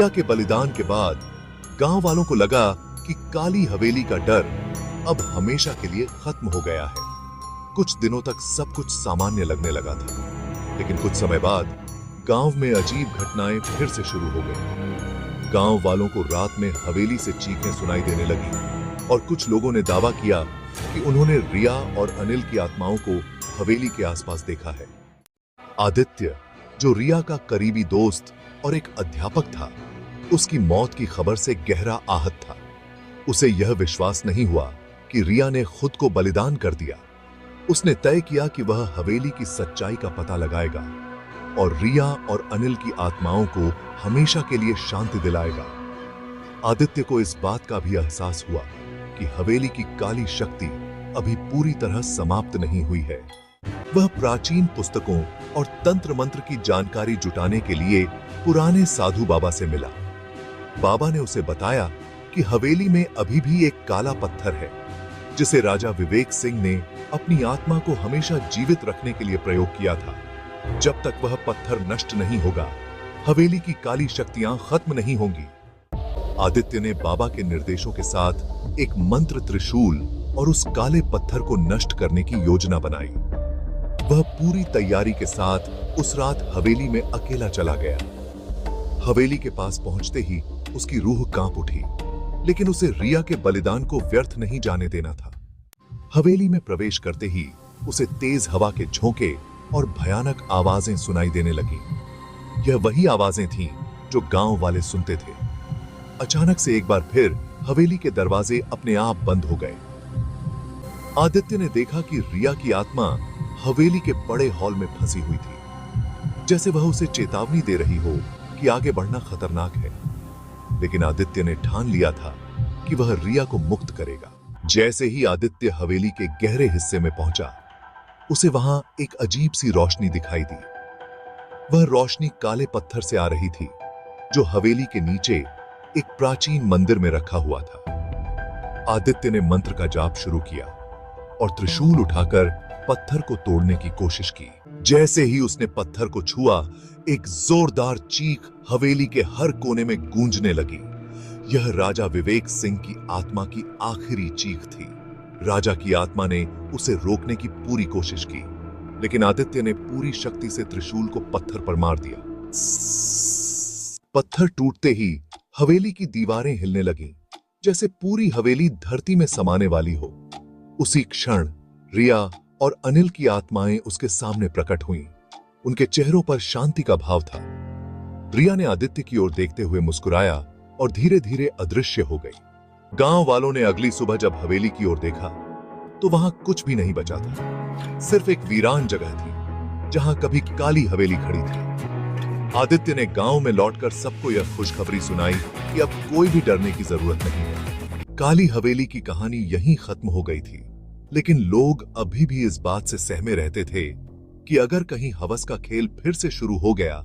रिया के बलिदान के बाद गांव वालों को लगा कि काली हवेली का डर अब हमेशा के लिए खत्म हो गया है। कुछ दिनों तक सब कुछ सामान्य लगने लगा था, लेकिन कुछ समय बाद गांव में अजीब घटनाएं फिर से शुरू हो गई। गांव वालों को रात में हवेली से चीखें सुनाई देने लगी और कुछ लोगों ने दावा किया कि उन्होंने रिया और अनिल की आत्माओं को हवेली के आसपास देखा है। आदित्य, जो रिया का करीबी दोस्त और एक अध्यापक था, उसकी मौत की खबर से गहरा आहत था। उसे यह विश्वास नहीं हुआ कि रिया ने खुद को बलिदान कर दिया। उसने तय किया कि वह हवेली की सच्चाई का पता लगाएगा और रिया और अनिल की आत्माओं को हमेशा के लिए शांति दिलाएगा। आदित्य को इस बात का भी एहसास हुआ कि हवेली की काली शक्ति अभी पूरी तरह समाप्त नहीं हुई है। वह प्राचीन पुस्तकों और तंत्र मंत्र की जानकारी जुटाने के लिए पुराने साधु बाबा से मिला। बाबा ने उसे बताया कि हवेली में अभी भी एक काला पत्थर है, जिसे राजा विवेक सिंह ने अपनी आत्मा को हमेशा जीवित रखने के लिए प्रयोग किया था। जब तक वह पत्थर नष्ट नहीं होगा, हवेली की काली शक्तियां खत्म नहीं होंगी। आदित्य ने बाबा के निर्देशों के साथ एक मंत्र त्रिशूल और उस काले पत्थर को नष्ट करने की योजना बनाई। वह पूरी तैयारी के साथ उस रात हवेली में अकेला चला गया। हवेली के पास पहुंचते ही उसकी रूह कांप उठी, लेकिन उसे रिया के बलिदान को व्यर्थ नहीं जाने देना था। हवेली में प्रवेश करते ही उसे तेज हवा के झोंके और भयानक आवाजें सुनाई देने लगी। यह वही आवाजें थीं जो गांव वाले सुनते थे। अचानक से एक बार फिर हवेली के दरवाजे अपने आप बंद हो गए। आदित्य ने देखा कि रिया की आत्मा हवेली के बड़े हॉल में फंसी हुई थी, जैसे वह उसे चेतावनी दे रही हो कि आगे बढ़ना खतरनाक है। लेकिन आदित्य ने ठान लिया था कि वह रिया को मुक्त करेगा। जैसे ही आदित्य हवेली के गहरे हिस्से में पहुंचा, उसे वहां एक अजीब सी रोशनी दिखाई दी। वह रोशनी काले पत्थर से आ रही थी, जो हवेली के नीचे एक प्राचीन मंदिर में रखा हुआ था। आदित्य ने मंत्र का जाप शुरू किया और त्रिशूल उठाकर पत्थर को तोड़ने की कोशिश की। जैसे ही उसने पत्थर को छुआ, एक जोरदार चीख हवेली के हर कोने में गूंजने लगी। यह राजा विवेक सिंह की आत्मा की आखिरी चीख थी। राजा की आत्मा ने उसे रोकने की पूरी कोशिश की, लेकिन आदित्य ने पूरी शक्ति से त्रिशूल को पत्थर पर मार दिया। पत्थर टूटते ही हवेली की दीवारें हिलने लगीं, जैसे पूरी हवेली धरती में समाने वाली हो। उसी क्षण रिया और अनिल की आत्माएं उसके सामने प्रकट हुईं। उनके चेहरों पर शांति का भाव था। रिया ने आदित्य की ओर देखते हुए मुस्कुराया और धीरे धीरे अदृश्य हो गई। गांव वालों ने अगली सुबह जब हवेली की ओर देखा, तो वहां कुछ भी नहीं बचा था। सिर्फ एक वीरान जगह थी, जहां कभी काली हवेली खड़ी थी। आदित्य ने गांव में लौटकर सबको यह खुशखबरी सुनाई कि अब कोई भी डरने की जरूरत नहीं है। काली हवेली की कहानी यहीं खत्म हो गई थी, लेकिन लोग अभी भी इस बात से सहमे रहते थे कि अगर कहीं हवस का खेल फिर से शुरू हो गया